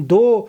2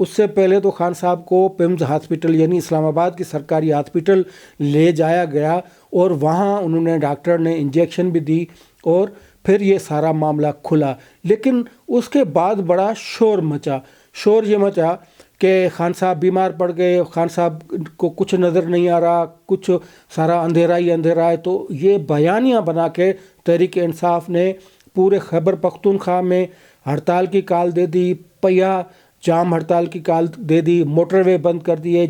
اس سے پہلے تو خان صاحب کو پیمز ہاسپٹل یعنی اسلام آباد کی سرکاری ہاسپٹل لے جایا گیا اور وہاں انہوں نے ڈاکٹر نے انجیکشن بھی دی اور پھر یہ سارا معاملہ کھلا. لیکن اس کے بعد بڑا شور یہ مچا کہ خان صاحب بیمار پڑ گئے, خان صاحب کو کچھ نظر نہیں آ رہا, کچھ سارا اندھیرا ہی اندھیرا ہے. تو یہ بیانیہ بنا کے تحریک انصاف نے پورے خیبر پختونخوا میں ہڑتال کی کال دے دی, پہیا جام ہڑتال کی کال دے دی, موٹر وے بند کر دیے,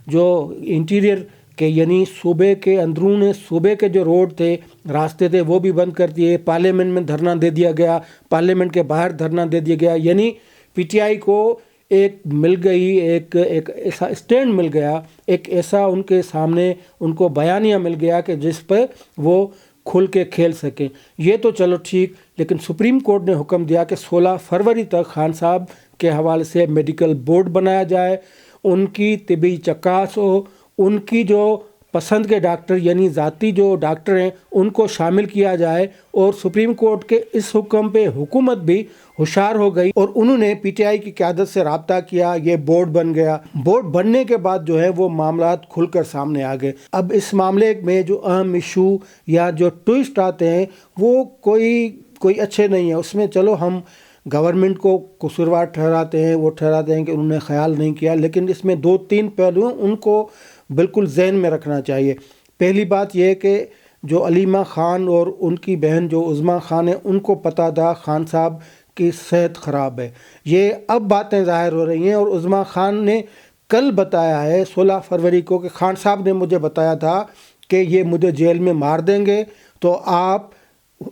جو انٹیریئر کے یعنی صوبے کے اندرون صوبے کے جو روڈ تھے راستے تھے وہ بھی بند کر دیے. پارلیمنٹ میں دھرنا دے دیا گیا, پارلیمنٹ کے باہر دھرنا دے دیا گیا. یعنی پی ٹی آئی کو ایک مل گئی, ایک ایسا اسٹینڈ مل گیا, ایک ایسا ان کے سامنے ان کو بیانیہ مل گیا کہ جس پہ وہ کھل کے کھیل سکیں. یہ تو چلو ٹھیک, لیکن سپریم کورٹ نے حکم دیا کہ 16 فروری تک خان صاحب کے حوالے سے میڈیکل بورڈ بنایا جائے, ان کی طبی چکاس ہو, ان کی جو پسند کے ڈاکٹر یعنی ذاتی جو ڈاکٹر ہیں ان کو شامل کیا جائے. اور سپریم کورٹ کے اس حکم پہ حکومت بھی ہوشیار ہو گئی اور انہوں نے پی ٹی آئی کی قیادت سے رابطہ کیا, یہ بورڈ بن گیا. بورڈ بننے کے بعد جو ہے وہ معاملات کھل کر سامنے آ گئے. اب اس معاملے میں جو اہم ایشو یا جو ٹوئسٹ آتے ہیں وہ کوئی اچھے نہیں ہیں. اس میں چلو ہم گورنمنٹ کو قصوروار ٹھہراتے ہیں, وہ ٹھہراتے ہیں کہ انہوں نے خیال نہیں کیا, لیکن اس میں 2-3 پہلو ان کو بالکل ذہن میں رکھنا چاہیے. پہلی بات یہ کہ جو علیمہ خان اور ان کی بہن جو عظمیٰ خان ہے ان کو پتہ تھا خان صاحب کی صحت خراب ہے. یہ اب باتیں ظاہر ہو رہی ہیں اور عظمیٰ خان نے کل بتایا ہے 16 فروری کو کہ خان صاحب نے مجھے بتایا تھا کہ یہ مجھے جیل میں مار دیں گے تو آپ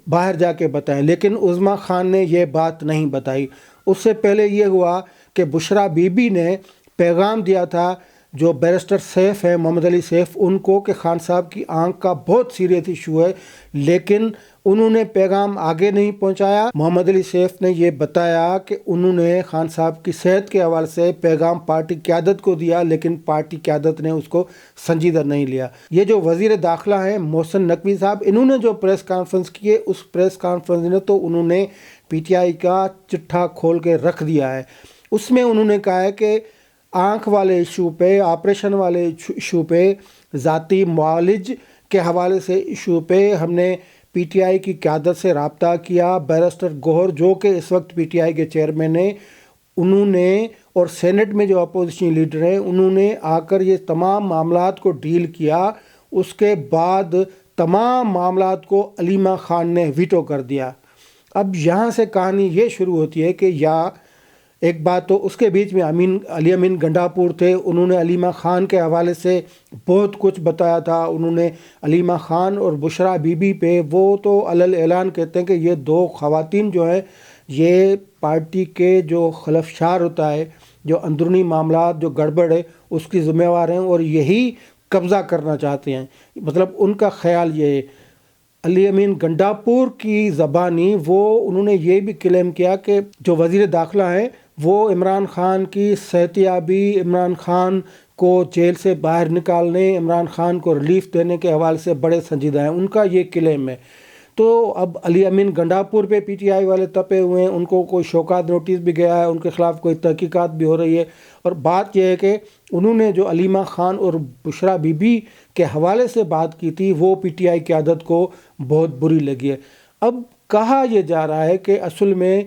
باہر جا کے بتائیں, لیکن عظمیٰ خان نے یہ بات نہیں بتائی. اس سے پہلے یہ ہوا کہ بشرا بی بی نے پیغام دیا تھا جو بیرسٹر سیف ہے محمد علی سیف ان کو کہ خان صاحب کی آنکھ کا بہت سیریس ایشو ہے, لیکن انہوں نے پیغام آگے نہیں پہنچایا. محمد علی سیف نے یہ بتایا کہ انہوں نے خان صاحب کی صحت کے حوالے سے پیغام پارٹی قیادت کو دیا, لیکن پارٹی قیادت نے اس کو سنجیدہ نہیں لیا. یہ جو وزیر داخلہ ہیں محسن نقوی صاحب, انہوں نے جو پریس کانفرنس کی ہے اس پریس کانفرنس میں تو انہوں نے پی ٹی آئی کا چٹھا کھول کے رکھ دیا ہے. اس میں انہوں نے کہا ہے کہ آنکھ والے ایشو پہ, آپریشن والے ایشو پہ, ذاتی معالج کے حوالے سے ایشو پہ ہم نے پی ٹی آئی کی قیادت سے رابطہ کیا. بیرسٹر گوہر جو کہ اس وقت پی ٹی آئی کے چیئرمین ہیں, انہوں نے اور سینٹ میں جو اپوزیشن لیڈر ہیں انہوں نے آ کر یہ تمام معاملات کو ڈیل کیا. اس کے بعد تمام معاملات کو علیمہ خان نے ویٹو کر دیا. اب یہاں سے کہانی یہ شروع ہوتی ہے کہ یا ایک بات تو اس کے بیچ میں علی امین گنڈاپور تھے, انہوں نے علیمہ خان کے حوالے سے بہت کچھ بتایا تھا. انہوں نے علیمہ خان اور بشرا بی بی پہ وہ تو علل اعلان کہتے ہیں کہ یہ 2 خواتین جو ہیں یہ پارٹی کے جو خلفشار ہوتا ہے, جو اندرونی معاملات جو گڑبڑ ہے اس کی ذمہ وار ہیں اور یہی قبضہ کرنا چاہتے ہیں. مطلب ان کا خیال یہ ہے. علی امین گنڈاپور کی زبانی انہوں نے یہ بھی کلیم کیا کہ جو وزیر داخلہ ہیں وہ عمران خان کی صحتیابی, عمران خان کو جیل سے باہر نکالنے, عمران خان کو ریلیف دینے کے حوالے سے بڑے سنجیدہ ہیں. ان کا یہ کلیم ہے. تو اب علی امین گنڈاپور پہ پی ٹی آئی والے تپے ہوئے ہیں, ان کو کوئی شوکات نوٹس بھی گیا ہے, ان کے خلاف کوئی تحقیقات بھی ہو رہی ہے. اور بات یہ ہے کہ انہوں نے جو علیمہ خان اور بشرا بی بی کے حوالے سے بات کی تھی وہ پی ٹی آئی کی عادت کو بہت بری لگی ہے. اب کہا یہ جا رہا ہے کہ اصل میں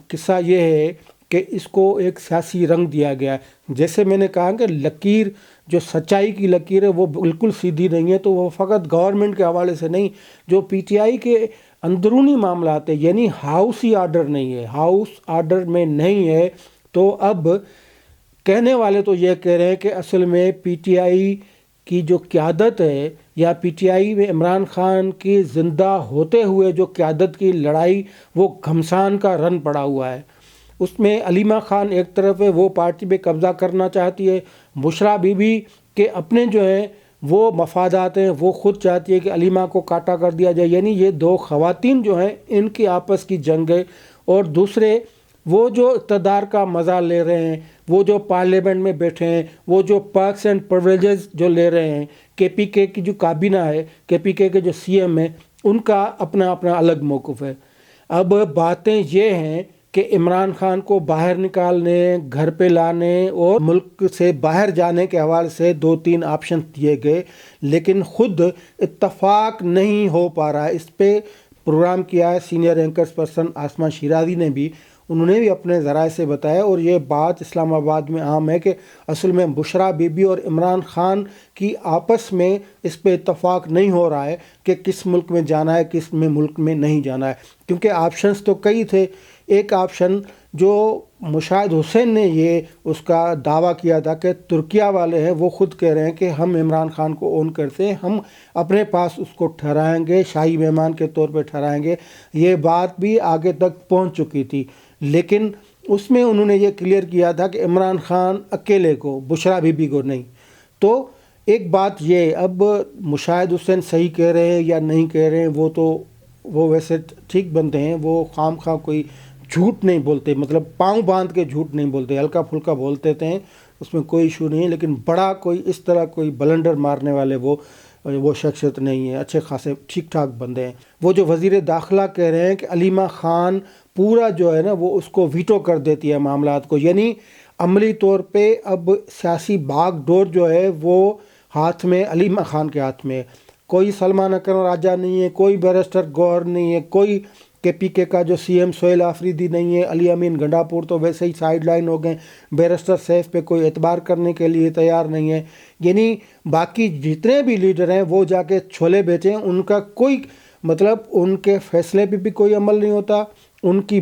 قصہ یہ ہے کہ اس کو ایک سیاسی رنگ دیا گیا ہے. جیسے میں نے کہا کہ لکیر جو سچائی کی لکیر ہے وہ بالکل سیدھی نہیں ہے, تو وہ فقط گورنمنٹ کے حوالے سے نہیں, جو پی ٹی آئی کے اندرونی معاملات ہیں یعنی ہاؤسی آرڈر نہیں ہے, ہاؤس آرڈر میں نہیں ہے. تو اب کہنے والے تو یہ کہہ رہے ہیں کہ اصل میں پی ٹی آئی کی جو قیادت ہے یا پی ٹی آئی میں عمران خان کی زندہ ہوتے ہوئے جو قیادت کی لڑائی وہ گھمسان کا رن پڑا ہوا ہے. اس میں علیمہ خان ایک طرف ہے, وہ پارٹی پہ قبضہ کرنا چاہتی ہے. بشرا بی بی کے اپنے جو ہیں وہ مفادات ہیں, وہ خود چاہتی ہے کہ علیمہ کو کاٹا کر دیا جائے. یعنی یہ 2 خواتین جو ہیں ان کی آپس کی جنگ ہے. اور دوسرے وہ جو اقتدار کا مزہ لے رہے ہیں, وہ جو پارلیمنٹ میں بیٹھے ہیں, وہ جو پرکس اینڈ پرویلیجز جو لے رہے ہیں, کے پی کے کی جو کابینہ ہے, کے پی کے جو سی ایم ہے, ان کا اپنا اپنا الگ موقف ہے. اب باتیں یہ ہیں کہ عمران خان کو باہر نکالنے، گھر پہ لانے اور ملک سے باہر جانے کے حوالے سے 2-3 آپشن دیے گئے، لیکن خود اتفاق نہیں ہو پا رہا ہے۔ اس پہ پروگرام کیا ہے senior anchors person Asma Shirazi نے بھی، انہوں نے بھی اپنے ذرائع سے بتایا، اور یہ بات اسلام آباد میں عام ہے کہ اصل میں بشرا بی بی اور عمران خان کی آپس میں اس پہ اتفاق نہیں ہو رہا ہے کہ کس ملک میں جانا ہے، کس میں ملک میں نہیں جانا ہے، کیونکہ آپشنز تو کئی تھے۔ ایک آپشن جو مشاہد حسین نے یہ اس کا دعویٰ کیا تھا کہ ترکیہ والے ہیں، وہ خود کہہ رہے ہیں کہ ہم عمران خان کو اون کرتے ہیں، ہم اپنے پاس اس کو ٹھہرائیں گے، شاہی مہمان کے طور پہ ٹھہرائیں گے۔ یہ بات بھی آگے تک پہنچ چکی تھی، لیکن اس میں انہوں نے یہ کلیئر کیا تھا کہ عمران خان اکیلے کو، بشرا بی بی کو نہیں۔ تو ایک بات یہ، اب مشاہد حسین صحیح کہہ رہے ہیں یا نہیں کہہ رہے ہیں، وہ ویسے ٹھیک بنتے ہیں، وہ خام خواہ کوئی جھوٹ نہیں بولتے، مطلب پاؤں باندھ کے جھوٹ نہیں بولتے، ہلکا پھلکا بولتے تھے، اس میں کوئی ایشو نہیں ہے، لیکن بڑا کوئی اس طرح کوئی بلنڈر مارنے والے وہ شخصیت نہیں ہے، اچھے خاصے ٹھیک ٹھاک بندے ہیں۔ وہ جو وزیر داخلہ کہہ رہے ہیں کہ علیمہ خان پورا جو ہے نا وہ اس کو ویٹو کر دیتی ہے معاملات کو، یعنی عملی طور پہ اب سیاسی باغ ڈور جو ہے وہ ہاتھ میں علیمہ خان کے ہاتھ میں ہے۔ کوئی سلمان اکرم راجہ نہیں ہے، کوئی بیرسٹر گوہر نہیں ہے، کوئی کے پی کے کا جو سی ایم سہیل آفریدی نہیں ہے، علی امین گنڈا پور تو ویسے ہی سائیڈ لائن ہو گئے، بیرسٹر سیف پہ کوئی اعتبار کرنے کے لیے تیار نہیں ہے، یعنی باقی جتنے بھی لیڈر ہیں وہ جا کے چھولے بیچیں، ان کا کوئی مطلب ان کے فیصلے پہ بھی کوئی عمل نہیں ہوتا، ان کی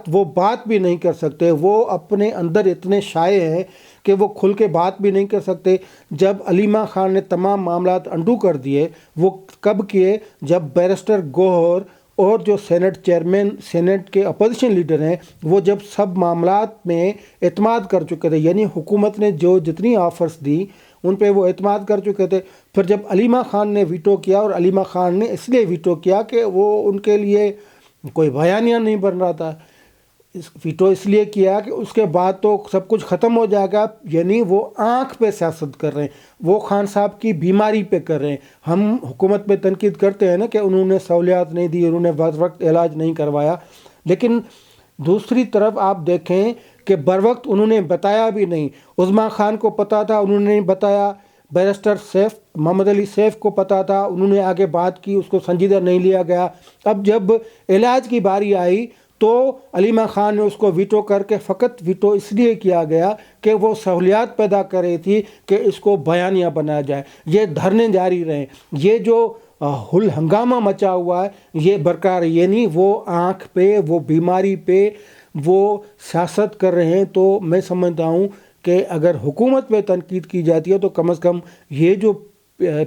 وہ بات بھی نہیں کر سکتے، وہ اپنے اندر اتنے شائع ہیں کہ وہ کھل کے بات بھی نہیں کر سکتے۔ جب علیمہ خان نے تمام معاملات انڈو کر دیے، وہ کب کیے؟ جب بیرسٹر گوہر اور جو سینٹ چیئرمین، سینٹ کے اپوزیشن لیڈر ہیں، وہ جب سب معاملات میں اعتماد کر چکے تھے، یعنی حکومت نے جو جتنی آفرز دی ان پہ وہ اعتماد کر چکے تھے، پھر جب علیمہ خان نے ویٹو کیا، اور علیمہ خان نے اس لیے ویٹو کیا کہ وہ ان کے لیے کوئی بیانیہ نہیں بن رہا تھا، ویٹو اس لیے کیا کہ اس کے بعد تو سب کچھ ختم ہو جائے گا، یعنی وہ آنکھ پہ سیاست کر رہے ہیں، وہ خان صاحب کی بیماری پہ کر رہے ہیں۔ ہم حکومت پہ تنقید کرتے ہیں نا کہ انہوں نے سہولیات نہیں دی، انہوں نے وقت علاج نہیں کروایا، لیکن دوسری طرف آپ دیکھیں کہ بروقت انہوں نے بتایا بھی نہیں۔ عظمیٰ خان کو پتہ تھا، انہوں نے نہیں بتایا، بیرسٹر سیف، محمد علی سیف کو پتہ تھا، انہوں نے آگے بات کی، اس کو سنجیدہ نہیں لیا گیا۔ اب جب علاج کی باری آئی تو علیمہ خان نے اس کو ویٹو کر کے، فقط ویٹو اس لیے کیا گیا کہ وہ سہولیات پیدا کر رہی تھی کہ اس کو بیانیہ بنایا جائے، یہ دھرنے جاری رہیں، یہ جو ہنگامہ مچا ہوا ہے یہ برقرار، یعنی وہ آنکھ پہ، وہ بیماری پہ وہ سیاست کر رہے ہیں۔ تو میں سمجھتا ہوں کہ اگر حکومت پہ تنقید کی جاتی ہے تو کم از کم یہ جو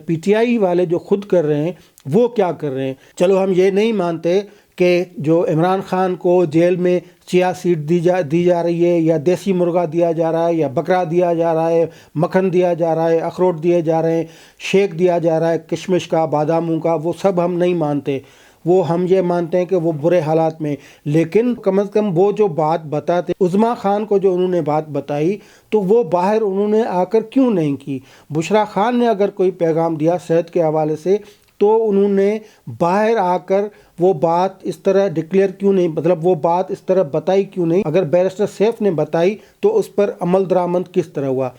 پی ٹی آئی والے جو خود کر رہے ہیں وہ کیا کر رہے ہیں۔ چلو ہم یہ نہیں مانتے کہ جو عمران خان کو جیل میں چیا سیٹ دی جا رہی ہے، یا دیسی مرغا دیا جا رہا ہے، یا بکرا دیا جا رہا ہے، مکھن دیا جا رہا ہے، اخروٹ دیے جا رہے ہیں، شیک دیا جا رہا ہے کشمش کا، باداموں کا، وہ سب ہم نہیں مانتے، وہ ہم یہ مانتے ہیں کہ وہ برے حالات میں، لیکن کم از کم وہ جو بات بتاتے، عظمیٰ خان کو جو انہوں نے بات بتائی تو وہ باہر انہوں نے آ کر کیوں نہیں کی؟ بشرا خان نے اگر کوئی پیغام دیا صحت کے حوالے سے تو انہوں نے باہر آ کر وہ بات اس طرح ڈکلیئر کیوں نہیں، مطلب وہ بات اس طرح بتائی کیوں نہیں؟ اگر بیرسٹر سیف نے بتائی تو اس پر عمل درآمد کس طرح ہوا؟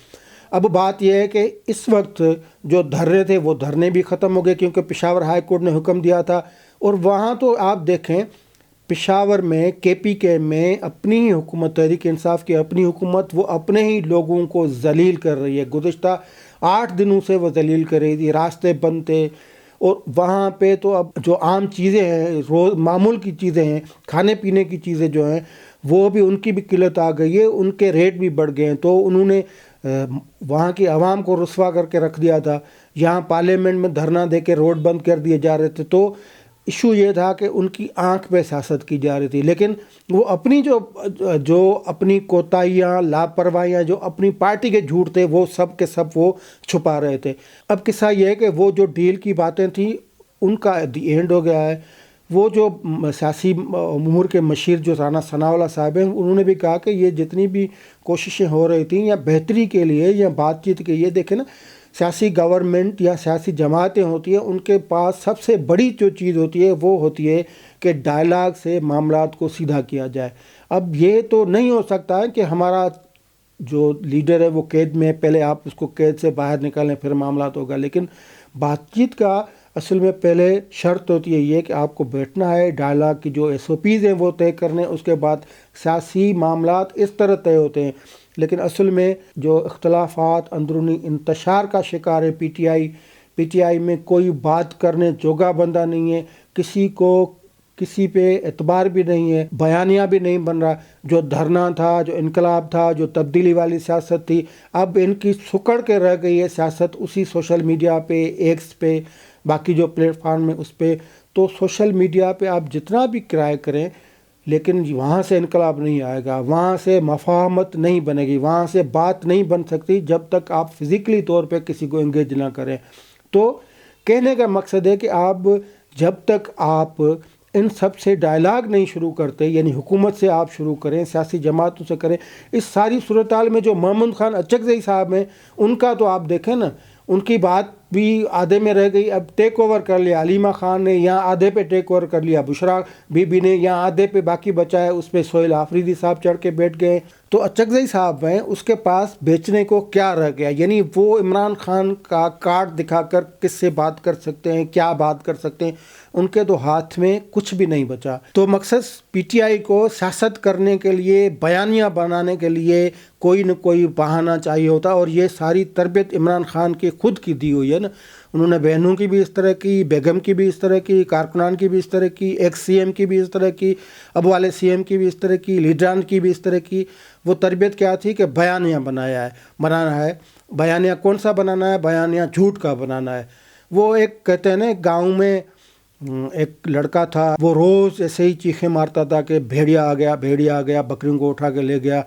اب بات یہ ہے کہ اس وقت جو دھرنے تھے وہ دھرنے بھی ختم ہو گئے، کیونکہ پشاور ہائی کورٹ نے حکم دیا تھا، اور وہاں تو آپ دیکھیں پشاور میں کے پی کے میں اپنی ہی حکومت، تحریک انصاف کی اپنی حکومت، وہ اپنے ہی لوگوں کو ذلیل کر رہی ہے۔ گزشتہ 8 دنوں سے وہ ذلیل کر رہی تھی، راستے بند تھے، اور وہاں پہ تو اب جو عام چیزیں ہیں، روز معمول کی چیزیں ہیں، کھانے پینے کی چیزیں جو ہیں، وہ بھی ان کی بھی قلت آ گئی ہے، ان کے ریٹ بھی بڑھ گئے ہیں، تو انہوں نے وہاں کی عوام کو رسوا کر کے رکھ دیا تھا۔ یہاں پارلیمنٹ میں دھرنا دے کے روڈ بند کر دیے جا رہے تھے، تو ایشو یہ تھا کہ ان کی آنکھ پہ سیاست کی جا رہی تھی، لیکن وہ اپنی جو اپنی کوتاہیاں، لاپرواہیاں، جو اپنی پارٹی کے جھوٹ تھے وہ سب کے سب وہ چھپا رہے تھے۔ اب قصہ یہ ہے کہ وہ جو ڈیل کی باتیں تھیں ان کا دی اینڈ ہو گیا ہے۔ وہ جو سیاسی امور کے مشیر جو رانا ثناءاللہ صاحب ہیں، انہوں نے بھی کہا کہ یہ جتنی بھی کوششیں ہو رہی تھیں یا بہتری کے لیے یا بات چیت کے، یہ دیکھیں نا، سیاسی گورنمنٹ یا سیاسی جماعتیں ہوتی ہیں، ان کے پاس سب سے بڑی جو چیز ہوتی ہے وہ ہوتی ہے کہ ڈائلاگ سے معاملات کو سیدھا کیا جائے۔ اب یہ تو نہیں ہو سکتا ہے کہ ہمارا جو لیڈر ہے وہ قید میں، پہلے آپ اس کو قید سے باہر نکالیں پھر معاملات ہوگا، لیکن بات چیت کا اصل میں پہلے شرط ہوتی ہے یہ کہ آپ کو بیٹھنا ہے، ڈائلاگ کی جو SOPs ہیں وہ طے کرنے، اس کے بعد سیاسی معاملات اس طرح طے ہوتے ہیں۔ لیکن اصل میں جو اختلافات اندرونی انتشار کا شکار ہے پی ٹی آئی میں کوئی بات کرنے جوگا بندہ نہیں ہے، کسی کو کسی پہ اعتبار بھی نہیں ہے، بیانیہ بھی نہیں بن رہا۔ جو دھرنا تھا، جو انقلاب تھا، جو تبدیلی والی سیاست تھی، اب ان کی سکڑ کے رہ گئی ہے سیاست اسی سوشل میڈیا پہ، ایکس پہ، باقی جو پلیٹ فارم ہے اس پہ۔ تو سوشل میڈیا پہ آپ جتنا بھی کرائے کریں لیکن وہاں سے انقلاب نہیں آئے گا، وہاں سے مفاہمت نہیں بنے گی، وہاں سے بات نہیں بن سکتی جب تک آپ فزیکلی طور پہ کسی کو انگیج نہ کریں۔ تو کہنے کا مقصد ہے کہ آپ جب تک آپ ان سب سے ڈائلاگ نہیں شروع کرتے، یعنی حکومت سے آپ شروع کریں، سیاسی جماعتوں سے کریں، اس ساری صورتحال میں جو محمد خان اچکزئی صاحب ہیں ان کا تو آپ دیکھیں نا، ان کی بات بھی آدھے میں رہ گئی، اب ٹیک اوور کر لیا علیمہ خان نے، یہاں آدھے پہ ٹیک اوور کر لیا بشرا بی بی نے، یہاں آدھے پہ باقی بچا ہے، اس پہ سہیل آفریدی صاحب چڑھ کے بیٹھ گئے۔ تو اچکزئی صاحب ہیں، اس کے پاس بیچنے کو کیا رہ گیا؟ یعنی وہ عمران خان کا کارڈ دکھا کر کس سے بات کر سکتے ہیں، کیا بات کر سکتے ہیں؟ ان کے تو ہاتھ میں کچھ بھی نہیں بچا۔ تو مقصد پی ٹی آئی کو سیاست کرنے کے لیے، بیانیہ بنانے کے لیے کوئی نہ کوئی بہانہ چاہیے ہوتا، اور یہ ساری تربیت عمران خان کی خود کی دی ہوئی ہے نا۔ انہوں نے بہنوں کی بھی اس طرح کی، بیگم کی بھی اس طرح کی، کارکنان کی بھی اس طرح کی، ایکس سی ایم کی بھی اس طرح کی، اب والے سی ایم کی بھی اس طرح کی، لیڈران کی بھی اس طرح کی۔ وہ تربیت کیا تھی کہ بیانیہ بنانا ہے۔ بیانیہ کون سا بنانا ہے؟ بیانیہ جھوٹ کا بنانا ہے۔ وہ ایک کہتے ہیں نا، گاؤں میں ایک لڑکا تھا، وہ روز ایسے ہی چیخیں مارتا تھا کہ بھیڑیا آ گیا، بھیڑیا آ گیا، بکریوں کو اٹھا کے لے گیا۔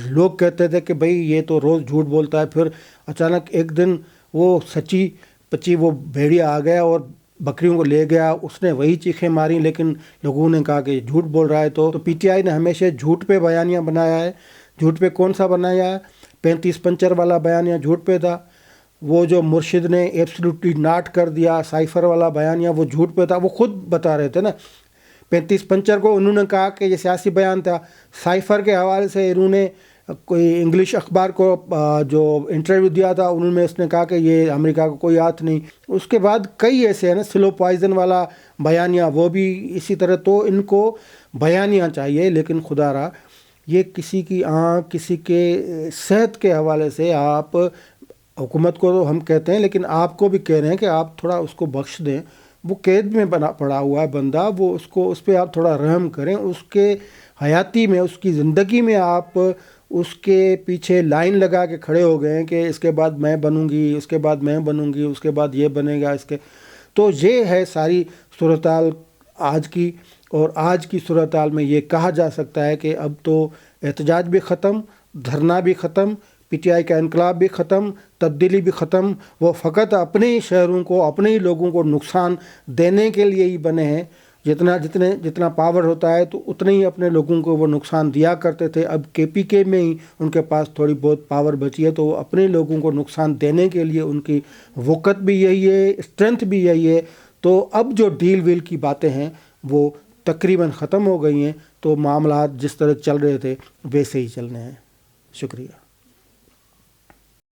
لوگ کہتے تھے کہ بھئی یہ تو روز جھوٹ بولتا ہے۔ پھر اچانک ایک دن وہ سچی پچی وہ بھیڑیا آ گیا اور بکریوں کو لے گیا، اس نے وہی چیخیں ماری، لیکن لوگوں نے کہا کہ جھوٹ بول رہا ہے۔ تو پی ٹی آئی نے ہمیشہ جھوٹ پہ بیانیہ بنایا ہے۔ جھوٹ پہ کون سا بنایا ہے؟ 35 پنچر والا بیانیہ جھوٹ پہ تھا۔ وہ جو مرشد نے ایبسلیوٹلی ناٹ کر دیا، سائفر والا بیانیہ، وہ جھوٹ پہ تھا۔ وہ خود بتا رہے تھے نا، 35 پنچر کو انہوں نے کہا کہ یہ سیاسی بیان تھا۔ سائفر کے حوالے سے انہوں نے کوئی انگلش اخبار کو جو انٹرویو دیا تھا، انہوں نے اس نے کہا کہ یہ امریکہ کا کوئی ہاتھ نہیں۔ اس کے بعد کئی ایسے ہیں نا، سلو پوائزن والا بیانیہ، وہ بھی اسی طرح۔ تو ان کو بیانیہ چاہیے، لیکن خدا را یہ کسی کی آنکھ، کسی کے صحت کے حوالے سے آپ حکومت کو تو ہم کہتے ہیں، لیکن آپ کو بھی کہہ رہے ہیں کہ آپ تھوڑا اس کو بخش دیں۔ وہ قید میں پڑا ہوا ہے بندہ، وہ اس پہ آپ تھوڑا رحم کریں۔ اس کے حیاتی میں، اس کی زندگی میں آپ اس کے پیچھے لائن لگا کے کھڑے ہو گئے ہیں کہ اس کے بعد میں بنوں گی، اس کے بعد میں بنوں گی، اس کے بعد یہ بنے گا اس کے۔ تو یہ ہے ساری صورتحال آج کی، اور آج کی صورتحال میں یہ کہا جا سکتا ہے کہ اب تو احتجاج بھی ختم، دھرنا بھی ختم، پی ٹی آئی کا انقلاب بھی ختم، تبدیلی بھی ختم۔ وہ فقط اپنے ہی شہروں کو، اپنے ہی لوگوں کو نقصان دینے کے لیے ہی بنے ہیں۔ جتنا پاور ہوتا ہے تو اتنے ہی اپنے لوگوں کو وہ نقصان دیا کرتے تھے۔ اب کے پی کے میں ہی ان کے پاس تھوڑی بہت پاور بچی ہے، تو وہ اپنے لوگوں کو نقصان دینے کے لیے ان کی وقت بھی یہی ہے، اسٹرینتھ بھی یہی ہے۔ تو اب جو ڈیل ویل کی باتیں ہیں وہ تقریباً ختم ہو گئی ہیں، تو معاملات جس طرح چل رہے تھے ویسے ہی چلنے ہیں۔ شکریہ۔